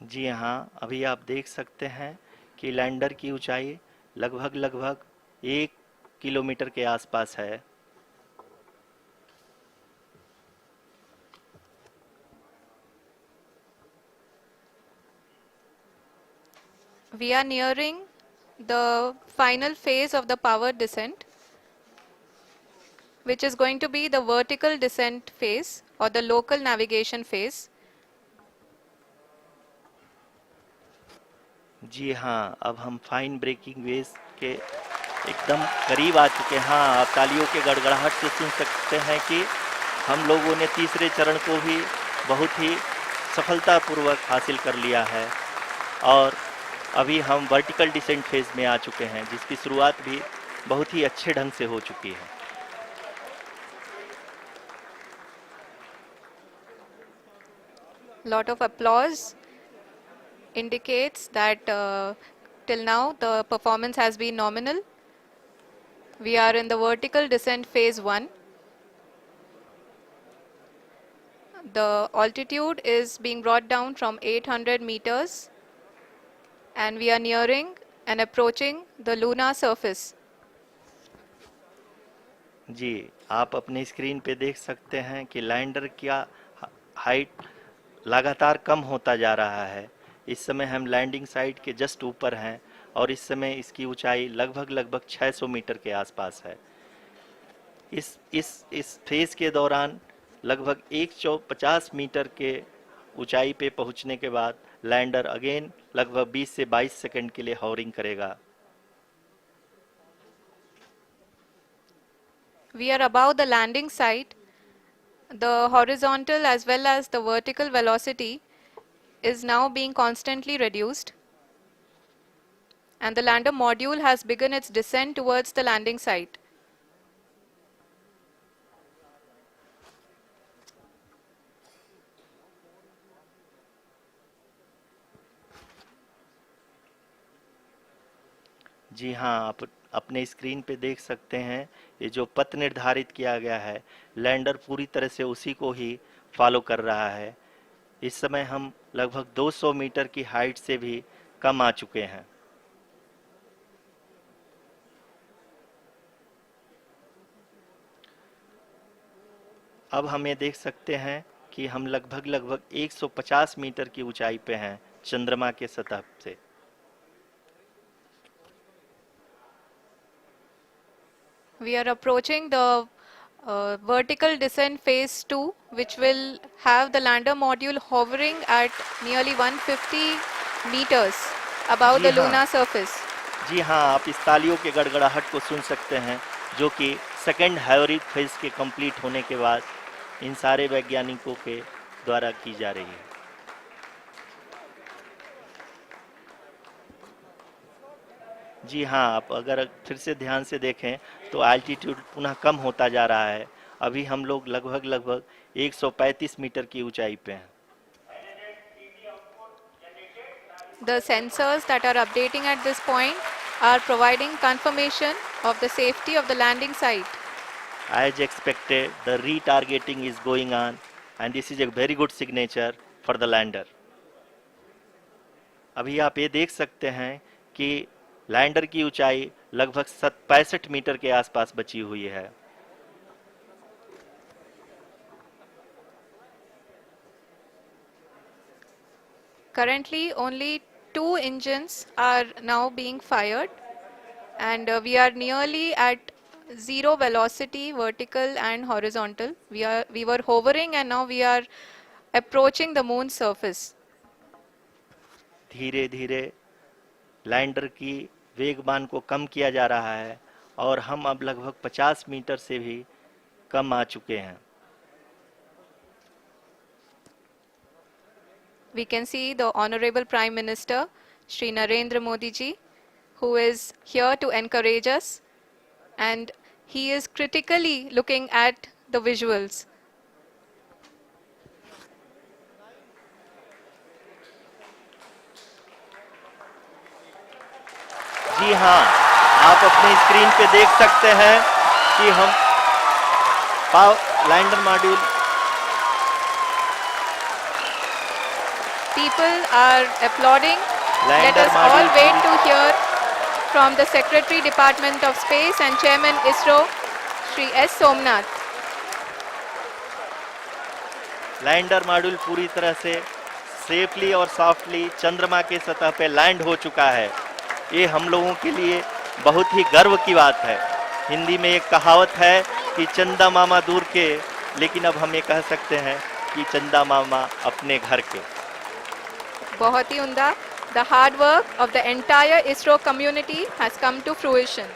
जी हाँ, अभी आप देख सकते हैं कि लैंडर की ऊंचाई लगभग लगभग 1 किलोमीटर के आसपास है। We are nearing the final phase of the power descent, which is going to be the vertical descent phase or the local navigation phase. जी हाँ, अब हम फाइन ब्रेकिंग वेव्स के एकदम करीब आ चुके हैं। हाँ, आप तालियों के गड़गड़ाहट से सुन सकते हैं कि हम लोगों ने तीसरे चरण को भी बहुत ही सफलतापूर्वक हासिल कर लिया है और अभी हम वर्टिकल डिसेंट फेज में आ चुके हैं, जिसकी शुरुआत भी बहुत ही अच्छे ढंग से हो चुकी है। Lot of applause indicates that till now the performance has been nominal. We are in the vertical descent phase 1. The altitude is being brought down from 800 meters and we are nearing and approaching the lunar surface. जी, आप अपने screen पे देख सकते हैं कि lander का height लगातार कम होता जा रहा है। इस समय हम लैंडिंग साइट के जस्ट ऊपर हैं और इस समय इसकी ऊंचाई लगभग लगभग 600 मीटर के आसपास है। इस फेज के दौरान लगभग 150 मीटर के ऊंचाई पे पहुंचने के बाद लैंडर अगेन लगभग 20 से 22 सेकंड के लिए हॉवरिंग करेगा। We are above the landing site. The horizontal as well as the vertical velocity is now being constantly reduced, and the lander module has begun its descent towards the landing site. जी हाँ, आप अपने screen पे देख सकते हैं ये जो पथ निर्धारित किया गया है, लैंडर पूरी तरह से उसी को ही फॉलो कर रहा है। इस समय हम लगभग 200 मीटर की हाइट से भी कम आ चुके हैं। अब हम ये देख सकते हैं कि हम लगभग लगभग 150 मीटर की ऊंचाई पे हैं चंद्रमा के सतह से। We are approaching the vertical descent phase 2, which will have the lander module hovering at nearly 150 meters above ji the हाँ, lunar surface. जी हाँ, आप इस तालियों के गड़गड़ाहट को सुन सकते हैं, जो कि सेकंड हाइब्रिड फेज के कंप्लीट होने के बाद इन सारे वैज्ञानिकों के द्वारा की जा रही है। जी हाँ, आप अगर फिर से ध्यान से देखें तो एल्टीट्यूड पुनः कम होता जा रहा है। अभी हम लोग लगभग लगभग 135 मीटर की ऊंचाई पे हैं। The sensors that are updating at this point are providing confirmation of the safety of the landing site. As expected, the retargeting is going on, and this is a very good signature for the lander. अभी आप ये देख सकते हैं कि lander की ऊंचाई लगभग 65 मीटर के आसपास बची हुई है। Currently, only 2 engines are now being fired, and we are nearly at zero velocity, vertical and horizontal. We were hovering, and now we are approaching the moon's surface. धीरे धीरे लैंडर की वेगमान को कम किया जा रहा है और हम अब लगभग 50 मीटर से भी कम आ चुके हैं। We can see the Honorable Prime Minister, Shri Narendra Modi ji, who is here to encourage us, and he is critically looking at the visuals. जी हाँ, आप अपनी स्क्रीन पे देख सकते हैं कि हम lander module people are applauding. Let lander us all module wait to hear from the Secretary Department of Space and Chairman ISRO, Shri S. Somnath. Lander module पूरी तरह से सेफली और सॉफ्टली चंद्रमा के सतह पे लैंड हो चुका है। ये हम लोगों के लिए बहुत ही गर्व की बात है। हिंदी में एक कहावत है कि चंदा मामा दूर के, लेकिन अब हम ये कह सकते हैं कि चंदा मामा अपने घर के। बहुत ही उम्दा। The hard work of the entire ISRO community has come to fruition.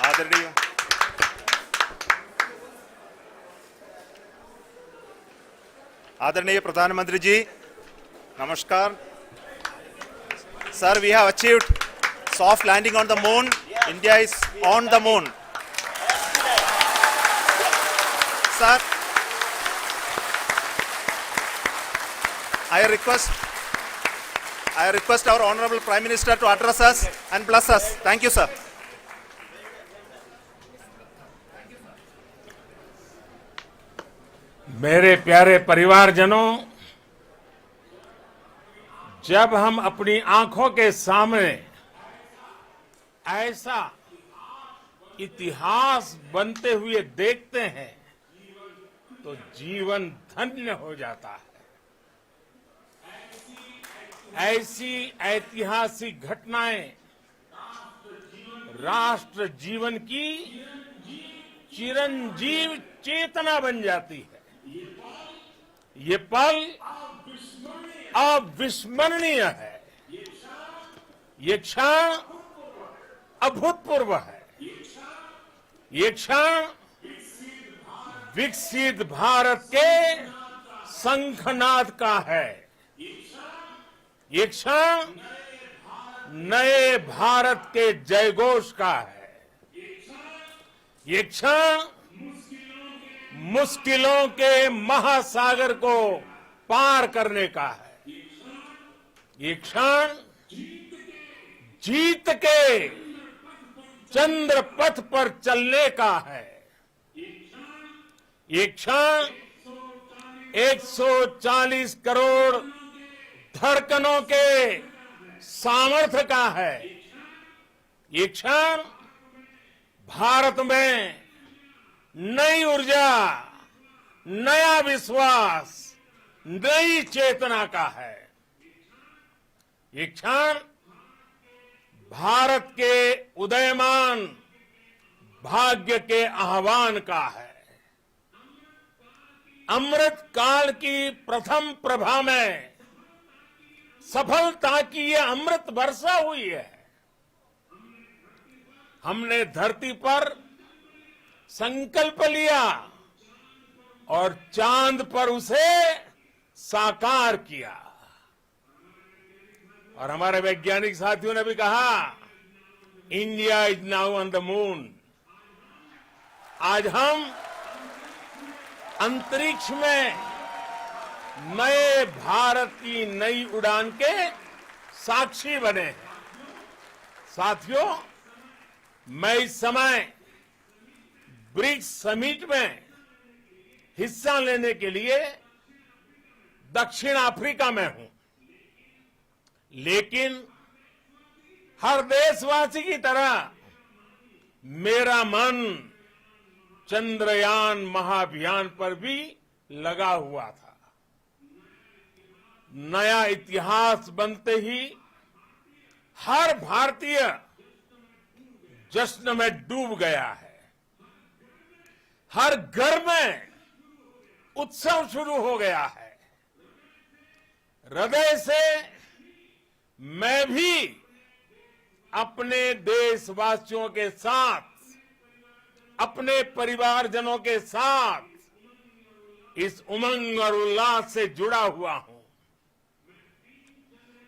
आदरणीय आदरणीय प्रधानमंत्री जी, नमस्कार। Sir, we have achieved soft landing on the moon. India is on the moon. Sir, I request our Honorable Prime Minister to address us and bless us. Thank you, sir. मेरे प्यारे परिवारजनों, जब हम अपनी आंखों के सामने ऐसा इतिहास बनते हुए देखते हैं तो जीवन धन्य हो जाता है। ऐसी ऐतिहासिक घटनाएं राष्ट्र जीवन की चिरंजीव चेतना बन जाती है। ये पल अविस्मरणीय है। ये क्षण अभूतपूर्व है। ये क्षण विकसित भारत के शंखनाद का है। ये क्षण नए भारत के जयघोष का है। ये क्षण मुश्किलों के महासागर को पार करने का है। ये क्षण जीत के चंद्र पथ पर चलने का है। ये क्षण 140 करोड़ धड़कनों के सामर्थ्य का है। ये क्षण भारत में नई ऊर्जा, नया विश्वास, नई चेतना का है। ये क्षण भारत के उदयमान भाग्य के आह्वान का है। अमृत काल की प्रथम प्रभा में सफलता की ये अमृत वर्षा हुई है। हमने धरती पर संकल्प लिया और चांद पर उसे साकार किया। और हमारे वैज्ञानिक साथियों ने भी कहा, India is now on the moon. आज हम अंतरिक्ष में नए भारत की नई उड़ान के साक्षी बने हैं। साथियों, मैं इस समय ब्रिक्स समिट में हिस्सा लेने के लिए दक्षिण अफ्रीका में हूं, लेकिन हर देशवासी की तरह मेरा मन चंद्रयान महाअभियान पर भी लगा हुआ था। नया इतिहास बनते ही हर भारतीय जश्न में डूब गया है। हर घर में उत्सव शुरू हो गया है। हृदय से मैं भी अपने देशवासियों के साथ, अपने परिवारजनों के साथ इस उमंग और उल्लास से जुड़ा हुआ हूं।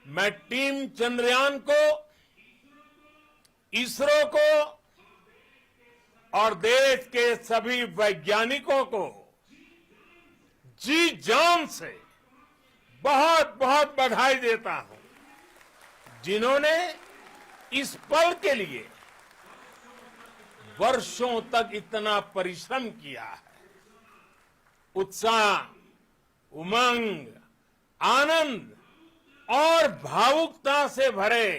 मैं टीम चंद्रयान को, इसरो को और देश के सभी वैज्ञानिकों को जी जान से बहुत बहुत बधाई देता हूं, जिन्होंने इस पल के लिए वर्षों तक इतना परिश्रम किया है, उत्साह, उमंग, आनंद और भावुकता से भरे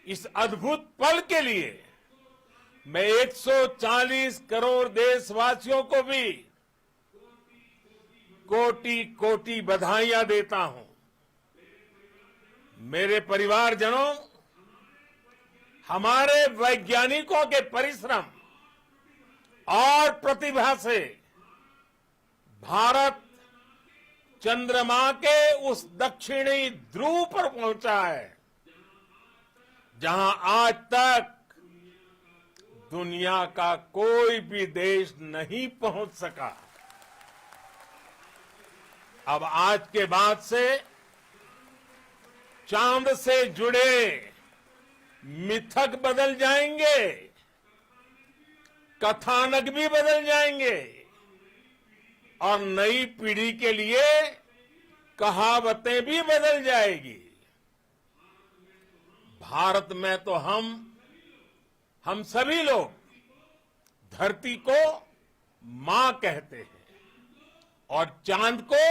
इस अद्भुत पल के लिए मैं 140 करोड़ देशवासियों को भी कोटि कोटि बधाइयां देता हूं। मेरे परिवारजनों, हमारे वैज्ञानिकों के परिश्रम और प्रतिभा से भारत चंद्रमा के उस दक्षिणी ध्रुव पर पहुंचा है जहां आज तक दुनिया का कोई भी देश नहीं पहुंच सका। अब आज के बाद से चांद से जुड़े मिथक बदल जाएंगे, कथानक भी बदल जाएंगे और नई पीढ़ी के लिए कहावतें भी बदल जाएगी। भारत में तो हम सभी लोग धरती को मां कहते हैं और चांद को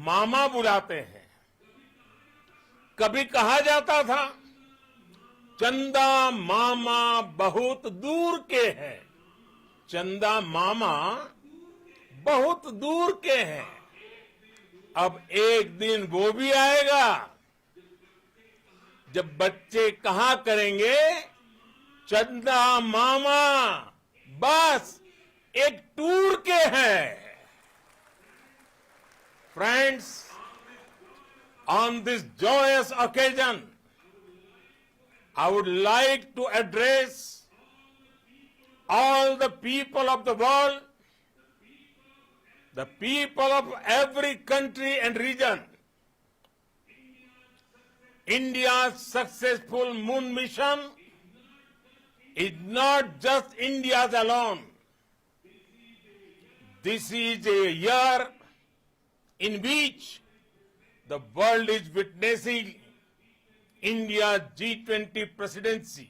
मामा बुलाते हैं। कभी कहा जाता था, चंदा मामा बहुत दूर के हैं। चंदा मामा बहुत दूर के हैं। अब एक दिन वो भी आएगा जब बच्चे कहा करेंगे, चंदा मामा बस एक टूर के हैं। Friends, on this joyous occasion, I would like to address all the people of the world, the people of every country and region. India's successful moon mission is not just India's alone. This is a year in which the world is witnessing India's G20 presidency.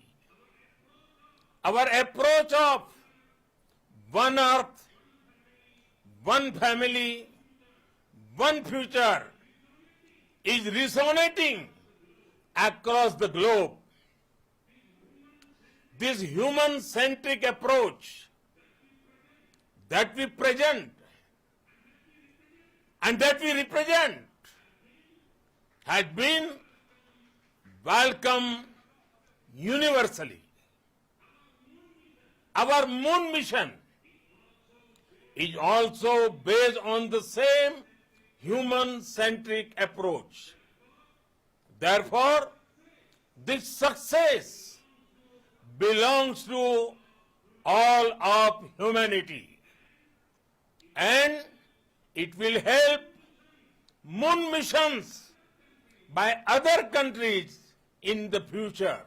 Our approach of one earth, one family, one future is resonating across the globe. This human-centric approach that we present and that we represent has been welcomed universally. Our moon mission is also based on the same human-centric approach. Therefore, this success belongs to all of humanity, and it will help moon missions by other countries in the future.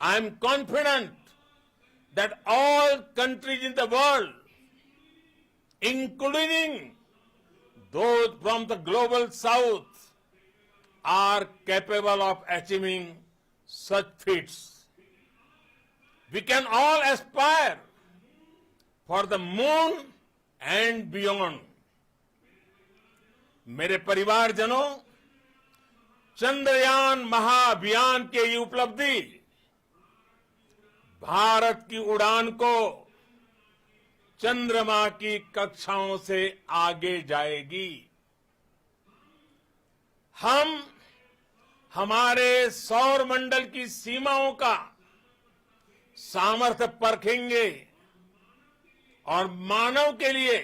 I am confident that all countries in the world, including those from the global south, are capable of achieving such feats. We can all aspire for the moon and beyond. मेरे परिवारजनों, चंद्रयान महाअभियान की ये उपलब्धि भारत की उड़ान को चंद्रमा की कक्षाओं से आगे जाएगी। हम हमारे सौर मंडल की सीमाओं का सामर्थ्य परखेंगे और मानव के लिए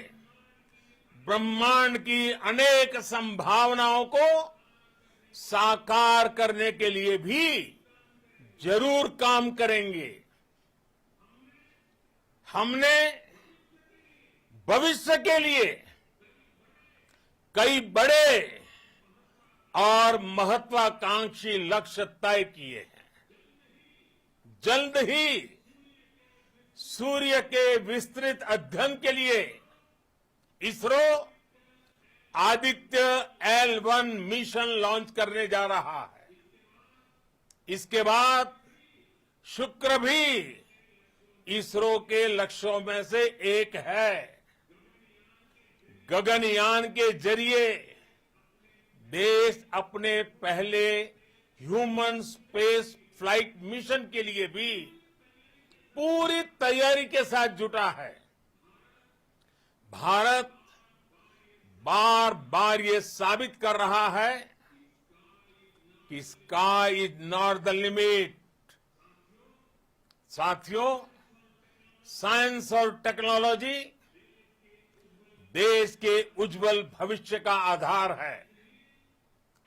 ब्रह्मांड की अनेक संभावनाओं को साकार करने के लिए भी जरूर काम करेंगे। हमने भविष्य के लिए कई बड़े और महत्वाकांक्षी लक्ष्य तय किए हैं। जल्द ही सूर्य के विस्तृत अध्ययन के लिए ISRO Aditya L1 mission launch करने जा रहा है। इसके बाद शुक्र भी इसरो के लक्ष्यों में से एक है। गगनयान के जरिए देश अपने पहले ह्यूमन स्पेस फ्लाइट मिशन के लिए भी पूरी तैयारी के साथ जुटा है। भारत बार बार ये साबित कर रहा है कि sky is not the limit. साथियों, साइंस और टेक्नोलॉजी देश के उज्जवल भविष्य का आधार है।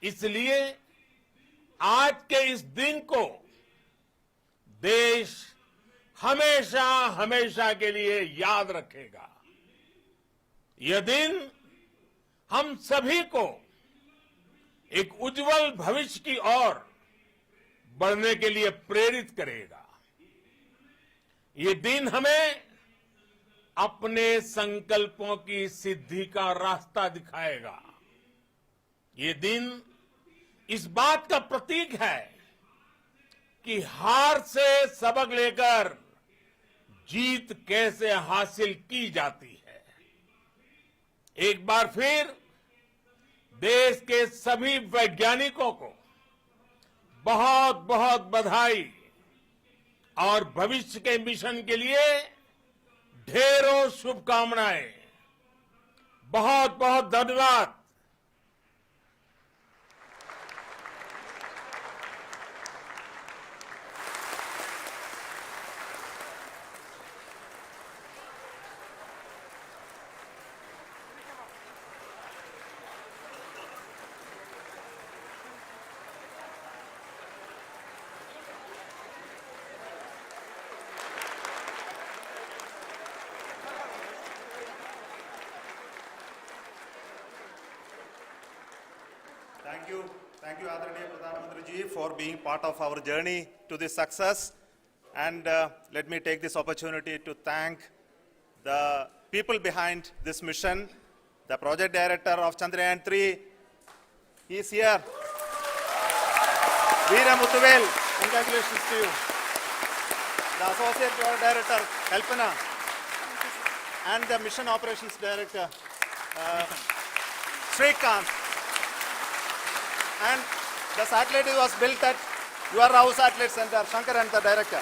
इसलिए आज के इस दिन को देश हमेशा हमेशा के लिए याद रखेगा। यह दिन हम सभी को एक उज्जवल भविष्य की ओर बढ़ने के लिए प्रेरित करेगा। ये दिन हमें अपने संकल्पों की सिद्धि का रास्ता दिखाएगा। ये दिन इस बात का प्रतीक है कि हार से सबक लेकर जीत कैसे हासिल की जाती है। एक बार फिर देश के सभी वैज्ञानिकों को बहुत बहुत बधाई और भविष्य के मिशन के लिए ढेरों शुभकामनाएं। बहुत बहुत धन्यवाद। Thank you, Adaraniya Pradhan Mantri ji, for being part of our journey to this success. And let me take this opportunity to thank the people behind this mission, the project director of Chandrayaan 3. He is here. Veera Muthuvel, congratulations to you. The associate project director, Kalpana, and the mission operations director, Srikanth. And the satellite was built at your house satellite center, Shankar and the director.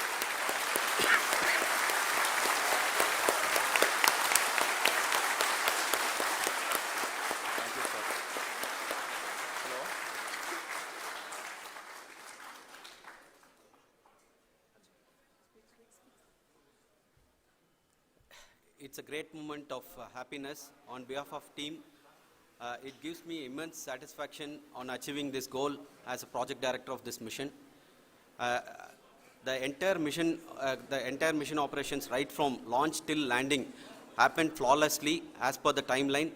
Thank you, sir. Hello. It's a great moment of happiness on behalf of team. It gives me immense satisfaction on achieving this goal as a project director of this mission. The entire mission operations right from launch till landing happened flawlessly as per the timeline,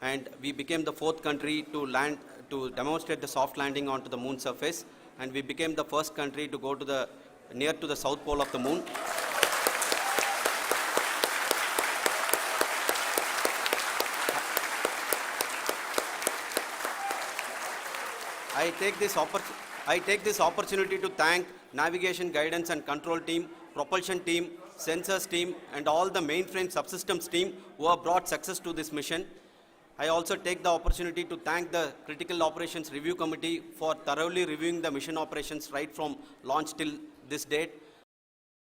and we became the 4th country to demonstrate the soft landing onto the moon surface, and we became the first country to go to near to the south pole of the moon. I take this opportunity to thank navigation, guidance and control team, propulsion team, sensors team and all the mainframe subsystems team who have brought success to this mission. I also take the opportunity to thank the Critical Operations Review Committee for thoroughly reviewing the mission operations right from launch till this date.